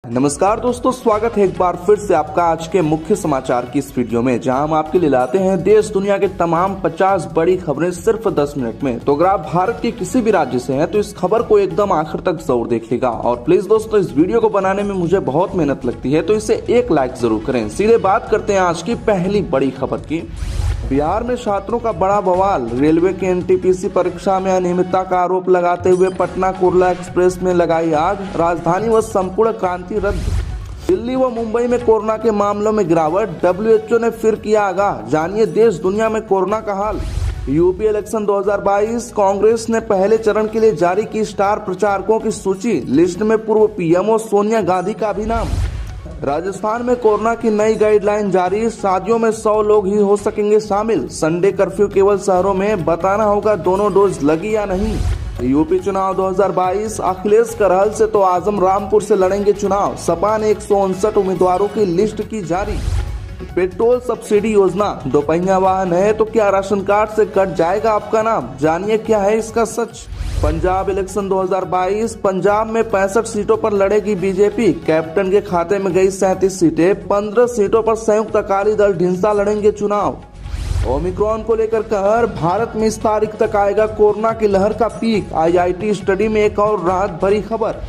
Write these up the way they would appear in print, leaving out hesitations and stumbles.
नमस्कार दोस्तों, स्वागत है एक बार फिर से आपका आज के मुख्य समाचार की इस वीडियो में, जहां हम आपके लिए लाते हैं देश दुनिया के तमाम 50 बड़ी खबरें सिर्फ 10 मिनट में। तो अगर आप भारत के किसी भी राज्य से हैं तो इस खबर को एकदम आखिर तक जरूर देखिएगा। और प्लीज दोस्तों, इस वीडियो को बनाने में मुझे बहुत मेहनत लगती है, तो इसे एक लाइक जरूर करें। सीधे बात करते हैं आज की पहली बड़ी खबर की। बिहार में छात्रों का बड़ा बवाल। रेलवे की एनटीपीसी परीक्षा में अनियमितता का आरोप लगाते हुए पटना कुर्ला एक्सप्रेस में लगाई आग। राजधानी व संपूर्ण क्रांति रद्द। दिल्ली व मुंबई में कोरोना के मामलों में गिरावट। WHO ने फिर किया आगाह। जानिए देश दुनिया में कोरोना का हाल। UP election 2022। कांग्रेस ने पहले चरण के लिए जारी की स्टार प्रचारकों की सूची। लिस्ट में पूर्व पीएम सोनिया गांधी का भी नाम। राजस्थान में कोरोना की नई गाइडलाइन जारी। शादियों में 100 लोग ही हो सकेंगे शामिल। संडे कर्फ्यू केवल शहरों में। बताना होगा दोनों डोज लगी या नहीं। यूपी चुनाव 2022। अखिलेश करहल से तो आजम रामपुर से लड़ेंगे चुनाव। सपा ने 159 उम्मीदवारों की लिस्ट की जारी। पेट्रोल सब्सिडी योजना। दोपहिया वाहन है तो क्या राशन कार्ड से कट जाएगा आपका नाम? जानिए क्या है इसका सच। पंजाब इलेक्शन 2022। पंजाब में 65 सीटों पर लड़ेगी बीजेपी। कैप्टन के खाते में गई 37 सीटें। 15 सीटों पर संयुक्त अकाली दल ढींसा लड़ेंगे चुनाव। ओमिक्रॉन को लेकर कहर। भारत में इस तारीख तक आएगा कोरोना की लहर का पीक। IIT स्टडी में एक और राहत भरी खबर।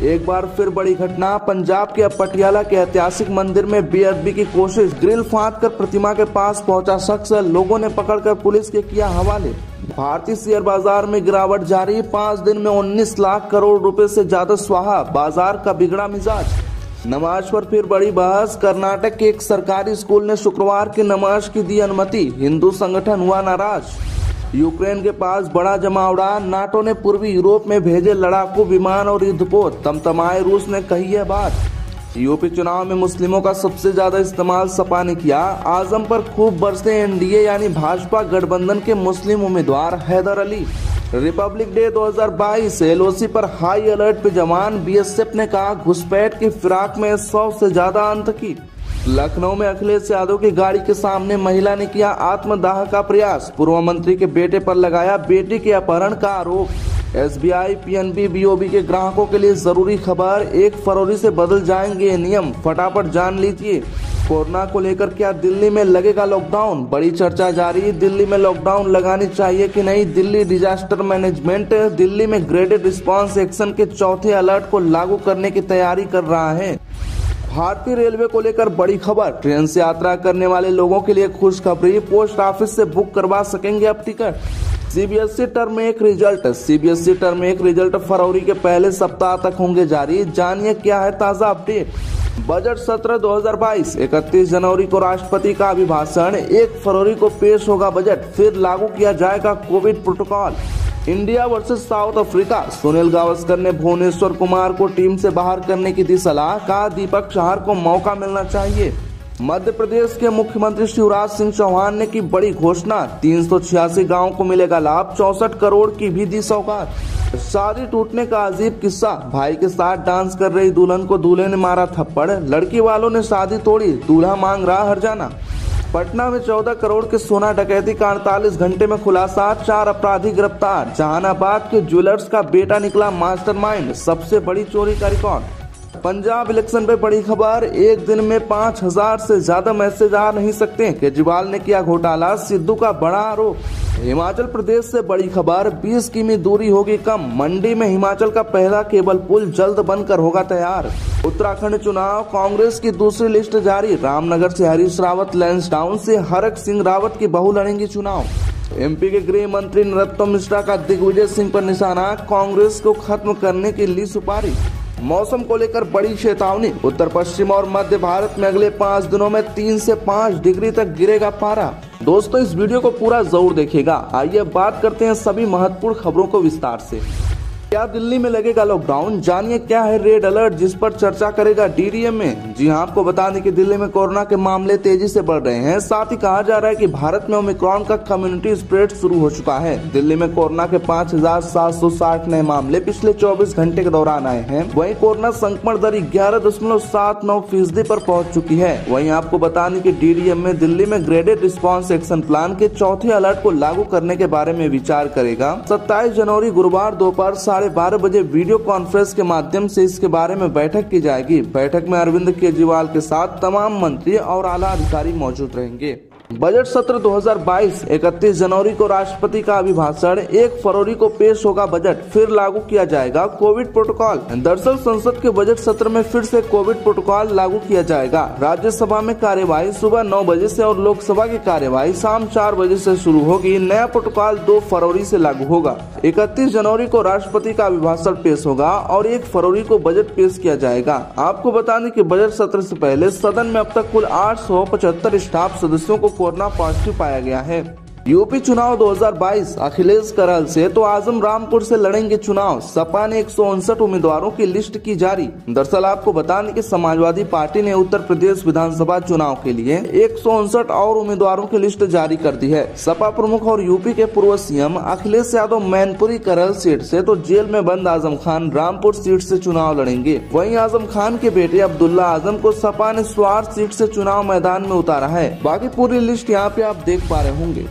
एक बार फिर बड़ी घटना। पंजाब के पटियाला के ऐतिहासिक मंदिर में बेअदबी की कोशिश। ग्रिल फांद कर प्रतिमा के पास पहुंचा शख्स। लोगों ने पकड़कर पुलिस के किया हवाले। भारतीय शेयर बाजार में गिरावट जारी। 5 दिन में 19 लाख करोड़ रुपए से ज्यादा स्वाहा। बाजार का बिगड़ा मिजाज। नमाज पर फिर बड़ी बहस। कर्नाटक के एक सरकारी स्कूल ने शुक्रवार की नमाज की दी अनुमति। हिंदू संगठन हुआ नाराज। यूक्रेन के पास बड़ा जमावड़ा। नाटो ने पूर्वी यूरोप में भेजे लड़ाकू विमान और युद्धपोत। तमतमाए रूस ने कही है बात। यूपी चुनाव में मुस्लिमों का सबसे ज्यादा इस्तेमाल सपा ने किया। आजम पर खूब बरसे एनडीए यानी भाजपा गठबंधन के मुस्लिम उम्मीदवार Haidar Ali. Republic Day 2022। LOC पर हाई अलर्ट पे जवान। BSF ने कहा घुसपैठ की फिराक में 100 से ज्यादा आतंकी। लखनऊ में अखिलेश यादव की गाड़ी के सामने महिला ने किया आत्मदाह का प्रयास। पूर्व मंत्री के बेटे पर लगाया बेटी के अपहरण का आरोप। SBI PNB BOB के ग्राहकों के लिए जरूरी खबर। 1 फरवरी से बदल जाएंगे ये नियम, फटाफट जान लीजिए। कोरोना को लेकर क्या दिल्ली में लगेगा लॉकडाउन? बड़ी चर्चा जारी। दिल्ली में लॉकडाउन लगानी चाहिए कि नहीं? दिल्ली डिजास्टर मैनेजमेंट दिल्ली में ग्रेडेड रिस्पांस एक्शन के चौथे अलर्ट को लागू करने की तैयारी कर रहा है। भारतीय रेलवे को लेकर बड़ी खबर। ट्रेन से यात्रा करने वाले लोगों के लिए खुशखबरी। पोस्ट ऑफिस से बुक करवा सकेंगे अब ticket. CBSE term 1 result. CBSE term 1 result फरवरी के पहले सप्ताह तक होंगे जारी। जानिए क्या है ताजा अपडेट। बजट सत्र 2022। 31 जनवरी को राष्ट्रपति का अभिभाषण। 1 फरवरी को पेश होगा बजट। फिर लागू किया जाएगा Covid protocol. India versus south Africa. Sunil Gavaskar ने भुवनेश्वर कुमार को टीम से बाहर करने की दी सलाह। कहा दीपक चाहर को मौका मिलना चाहिए। मध्य प्रदेश के मुख्यमंत्री शिवराज सिंह चौहान ने की बड़ी घोषणा। 386 गाँव को मिलेगा लाभ। 64 करोड़ की भी दी सौगात। शादी टूटने का अजीब किस्सा। भाई के साथ डांस कर रही दुल्हन को दूल्हे ने मारा थप्पड़। लड़की वालों ने शादी तोड़ी। दूल्हा मांग रहा हर्जाना। पटना में 14 करोड़ के सोना डकैती का 48 घंटे में खुलासा। 4 अपराधी गिरफ्तार। जहानाबाद के ज्वेलर्स का बेटा निकला मास्टरमाइंड। सबसे बड़ी चोरी का रिकॉर्ड। पंजाब इलेक्शन पे बड़ी खबर। एक दिन में 5000 से ज्यादा मैसेज आ नहीं सकते। केजरीवाल ने किया घोटाला। सिद्धू का बड़ा आरोप। हिमाचल प्रदेश से बड़ी खबर। 20 किमी दूरी होगी कम। मंडी में हिमाचल का पहला केबल पुल जल्द बनकर होगा तैयार। उत्तराखंड चुनाव। कांग्रेस की दूसरी लिस्ट जारी। रामनगर से हरीश रावत, लैंसडाउन से हरक सिंह रावत की बहू लड़ेंगी चुनाव। MP के गृह मंत्री नरोत्तम मिश्रा का दिग्विजय सिंह पर निशाना। कांग्रेस को खत्म करने की ली सुपारी। मौसम को लेकर बड़ी चेतावनी। उत्तर पश्चिम और मध्य भारत में अगले 5 दिनों में 3 से 5 डिग्री तक गिरेगा पारा। दोस्तों, इस वीडियो को पूरा जरूर देखिएगा। आइए बात करते हैं सभी महत्वपूर्ण खबरों को विस्तार से। क्या दिल्ली में लगेगा लॉकडाउन? जानिए क्या है रेड अलर्ट, जिस पर चर्चा करेगा DDM में। जी हां, आपको बता दें कि दिल्ली में कोरोना के मामले तेजी से बढ़ रहे हैं। साथ ही कहा जा रहा है कि भारत में ओमिक्रॉन का कम्युनिटी स्प्रेड शुरू हो चुका है। दिल्ली में कोरोना के 5760 नए मामले पिछले 24 घंटे के दौरान आए हैं। वहीं कोरोना संक्रमण दर 11.79% पर पहुंच चुकी है। वहीं आपको बता दें कि DDM में दिल्ली में ग्रेडेड रिस्पांस एक्शन प्लान के चौथे अलर्ट को लागू करने के बारे में विचार करेगा। 27 जनवरी गुरुवार दोपहर 12:30 बजे वीडियो कॉन्फ्रेंस के माध्यम से इसके बारे में बैठक की जाएगी। बैठक में अरविंद केजरीवाल के साथ तमाम मंत्री और आला अधिकारी मौजूद रहेंगे। बजट सत्र 2022 31 जनवरी को राष्ट्रपति का अभिभाषण, 1 फरवरी को पेश होगा बजट, फिर लागू किया जाएगा कोविड प्रोटोकॉल। दरअसल संसद के बजट सत्र में फिर से कोविड प्रोटोकॉल लागू किया जाएगा। राज्यसभा में कार्यवाही सुबह 9 बजे से और लोकसभा की कार्यवाही शाम 4 बजे से शुरू होगी। नया प्रोटोकॉल 2 फरवरी से लागू होगा। 31 जनवरी को राष्ट्रपति का अभिभाषण पेश होगा और 1 फरवरी को बजट पेश किया जाएगा। आपको बता दें कि बजट सत्र से पहले सदन में अब तक कुल 875 स्टाफ सदस्यों को कोरोना पॉजिटिव पाया गया है। यूपी चुनाव 2022 अखिलेश करल से तो आजम रामपुर से लड़ेंगे चुनाव। सपा ने 159 उम्मीदवारों की लिस्ट की जारी। दरअसल आपको बता दें कि समाजवादी पार्टी ने उत्तर प्रदेश विधानसभा चुनाव के लिए 159 और उम्मीदवारों की लिस्ट जारी कर दी है। सपा प्रमुख और यूपी के पूर्व सीएम अखिलेश यादव मैनपुरी करल सीट से तो जेल में बंद आजम खान रामपुर सीट से चुनाव लड़ेंगे। वहीं आजम खान के बेटे अब्दुल्ला आजम को सपा ने स्वार सीट से चुनाव मैदान में उतारा है। बाकी पूरी लिस्ट यहाँ पे आप देख पा रहे होंगे।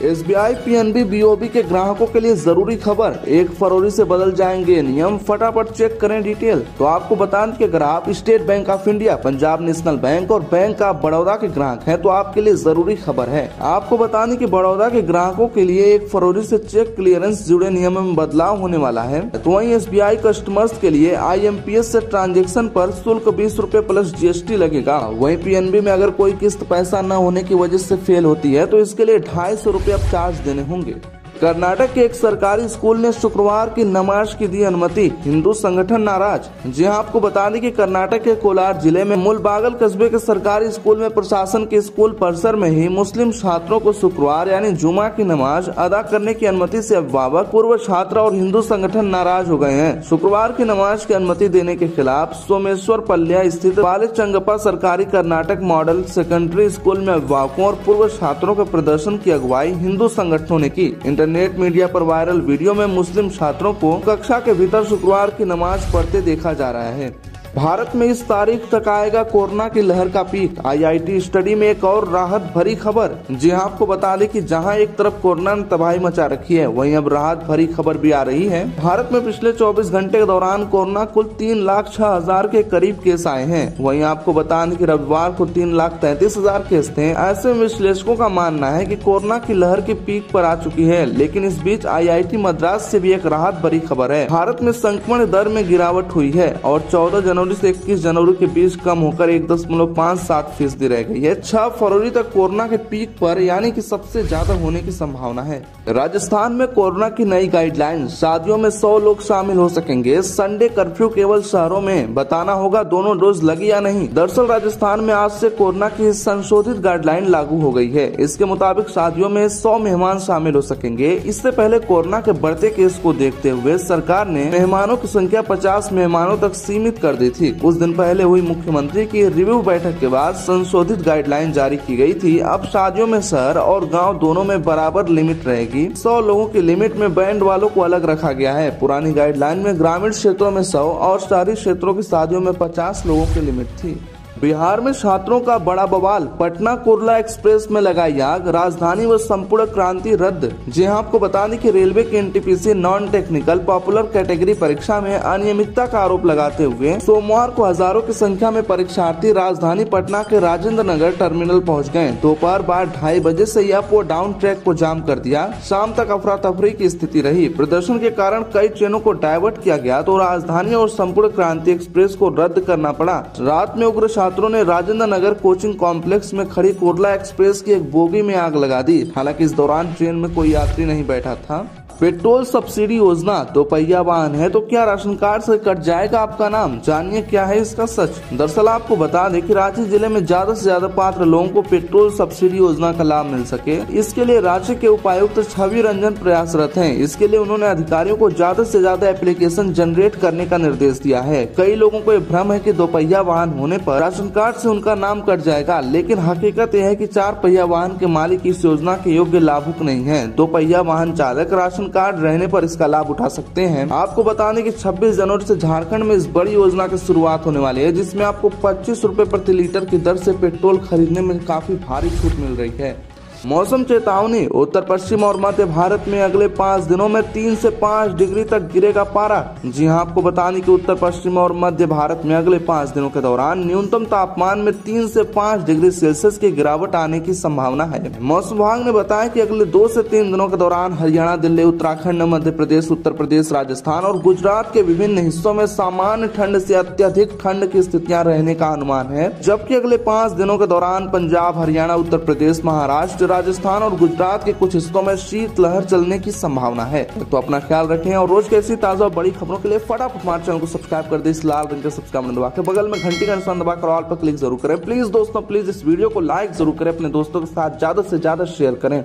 SBI PNB BOB के ग्राहकों के लिए जरूरी खबर, 1 फरवरी से बदल जाएंगे नियम, फटाफट चेक करें डिटेल। तो आपको बता दें कि अगर आप state bank of India, Punjab national bank और बैंक ऑफ बड़ौदा के ग्राहक हैं तो आपके लिए जरूरी खबर है। आपको बता दें कि बड़ौदा के ग्राहकों के लिए 1 फरवरी से चेक क्लियरेंस जुड़े नियम में बदलाव होने वाला है। तो वहीं SBI कस्टमर्स के लिए IMPS से ट्रांजेक्शन पर शुल्क 20 रुपए प्लस GST लगेगा। वहीं PNB में अगर कोई किस्त पैसा न होने की वजह से फेल होती है तो इसके लिए 250 रुपए अब चार्ज देने होंगे। कर्नाटक के एक सरकारी स्कूल ने शुक्रवार की नमाज की दी अनुमति, हिंदू संगठन नाराज। जी हां, आपको बता दें कि कर्नाटक के कोलार जिले में मुलबागल कस्बे के सरकारी स्कूल में प्रशासन के स्कूल परिसर में ही मुस्लिम छात्रों को शुक्रवार यानी जुमा की नमाज अदा करने की अनुमति से अभिभावक, पूर्व छात्र और हिंदू संगठन नाराज हो गए हैं। शुक्रवार की नमाज की अनुमति देने के खिलाफ सोमेश्वर पल्लिया स्थित बालेचंगप्पा सरकारी कर्नाटक मॉडल सेकेंडरी स्कूल में अभिभावकों और पूर्व छात्रों के प्रदर्शन की अगुवाई हिंदू संगठनों ने की। इंटरनेट मीडिया पर वायरल वीडियो में मुस्लिम छात्रों को कक्षा के भीतर शुक्रवार की नमाज पढ़ते देखा जा रहा है। भारत में इस तारीख तक आएगा कोरोना की लहर का पीक, IIT स्टडी में एक और राहत भरी खबर। जी हां, आपको बता दें कि जहां एक तरफ कोरोना ने तबाही मचा रखी है, वहीं अब राहत भरी खबर भी आ रही है। भारत में पिछले 24 घंटे के दौरान कोरोना कुल 3,06,000 के करीब केस आए हैं। वहीं आपको बता दें कि रविवार को 3,33,000 केस थे। ऐसे विश्लेषकों का मानना है कि कोरोना की लहर की पीक पर आ चुकी है, लेकिन इस बीच IIT मद्रास से भी एक राहत भरी खबर है। भारत में संक्रमण दर में गिरावट हुई है और 14 जनवरी से 21 जनवरी के बीच कम होकर 1.57% रह गई है। 6 फरवरी तक कोरोना के पीक पर यानी कि सबसे ज्यादा होने की संभावना है। राजस्थान में कोरोना की नई गाइडलाइन, शादियों में 100 लोग शामिल हो सकेंगे। संडे कर्फ्यू केवल शहरों में, बताना होगा दोनों डोज लगी या नहीं। दरअसल राजस्थान में आज से कोरोना की संशोधित गाइडलाइन लागू हो गई है। इसके मुताबिक शादियों में 100 मेहमान शामिल हो सकेंगे। इससे पहले कोरोना के बढ़ते केस को देखते हुए सरकार ने मेहमानों की संख्या 50 मेहमानों तक सीमित कर दी थी। कुछ दिन पहले हुई मुख्यमंत्री की रिव्यू बैठक के बाद संशोधित गाइडलाइन जारी की गई थी। अब शादियों में शहर और गांव दोनों में बराबर लिमिट रहेगी। 100 लोगों की लिमिट में बैंड वालों को अलग रखा गया है। पुरानी गाइडलाइन में ग्रामीण क्षेत्रों में 100 और शहरी क्षेत्रों की शादियों में 50 लोगों की लिमिट थी। बिहार में छात्रों का बड़ा बवाल, पटना कुर्ला एक्सप्रेस में लगाई आग, राजधानी व संपूर्ण क्रांति रद्द। जी हां, आपको बता दें कि रेलवे की NTPC non technical popular category परीक्षा में अनियमितता का आरोप लगाते हुए सोमवार को हजारों की संख्या में परीक्षार्थी राजधानी पटना के राजेंद्र नगर टर्मिनल पहुंच गए। दोपहर बाद 2:30 बजे से अप व डाउन ट्रैक को जाम कर दिया। शाम तक अफरा तफरी की स्थिति रही। प्रदर्शन के कारण कई ट्रेनों को डायवर्ट किया गया तो राजधानी और संपूर्ण क्रांति एक्सप्रेस को रद्द करना पड़ा। रात में उग्र छात्रों ने राजेंद्र नगर कोचिंग कॉम्प्लेक्स में खड़ी कुर्ला एक्सप्रेस की एक बोगी में आग लगा दी। हालांकि इस दौरान ट्रेन में कोई यात्री नहीं बैठा था। पेट्रोल सब्सिडी योजना, 2 पहिया वाहन है तो क्या राशन कार्ड से कट जाएगा आपका नाम? जानिए क्या है इसका सच। दरअसल आपको बता दें कि रांची जिले में ज्यादा से ज्यादा पात्र लोगों को पेट्रोल सब्सिडी योजना का लाभ मिल सके, इसके लिए रांची के उपायुक्त छवि रंजन प्रयासरत हैं। इसके लिए उन्होंने अधिकारियों को ज्यादा से ज्यादा एप्लीकेशन जनरेट करने का निर्देश दिया है। कई लोगों को यह भ्रम है कि 2 पहिया वाहन होने पर राशन कार्ड से उनका नाम कट जाएगा, लेकिन हकीकत यह है कि 4 पहिया वाहन के मालिक इस योजना के योग्य लाभुक नहीं है। 2 पहिया वाहन चालक राशन कार्ड रहने पर इसका लाभ उठा सकते हैं। आपको बता दें कि 26 जनवरी से झारखंड में इस बड़ी योजना की शुरुआत होने वाली है, जिसमें आपको 25 रुपए प्रति लीटर की दर से पेट्रोल खरीदने में काफी भारी छूट मिल रही है। मौसम चेतावनी, उत्तर पश्चिम और मध्य भारत में अगले 5 दिनों में 3 से 5 डिग्री तक गिरेगा पारा। जी हां, आपको बता दें कि उत्तर पश्चिम और मध्य भारत में अगले 5 दिनों के दौरान न्यूनतम तापमान में 3 से 5 डिग्री सेल्सियस की गिरावट आने की संभावना है। मौसम विभाग ने बताया कि अगले 2 से 3 दिनों के दौरान हरियाणा, दिल्ली, उत्तराखंड, मध्य प्रदेश, उत्तर प्रदेश, राजस्थान और गुजरात के विभिन्न हिस्सों में सामान्य ठंड से अत्यधिक ठंड की स्थितियां रहने का अनुमान है, जबकि अगले 5 दिनों के दौरान पंजाब, हरियाणा, उत्तर प्रदेश, महाराष्ट्र, राजस्थान और गुजरात के कुछ हिस्सों में शीतलहर चलने की संभावना है। तो अपना ख्याल रखें और रोज कैसी ताजा और बड़ी खबरों के लिए फटाफट हमारे चैनल को सब्सक्राइब कर दे। इस लाल रंग के सब्सक्राइब बटन दबाकर बगल में घंटी का निशान दबाकर ऑल पर क्लिक जरूर करें। प्लीज दोस्तों, प्लीज इस वीडियो को लाइक जरूर करें, अपने दोस्तों के साथ ज्यादा से ज्यादा शेयर करें।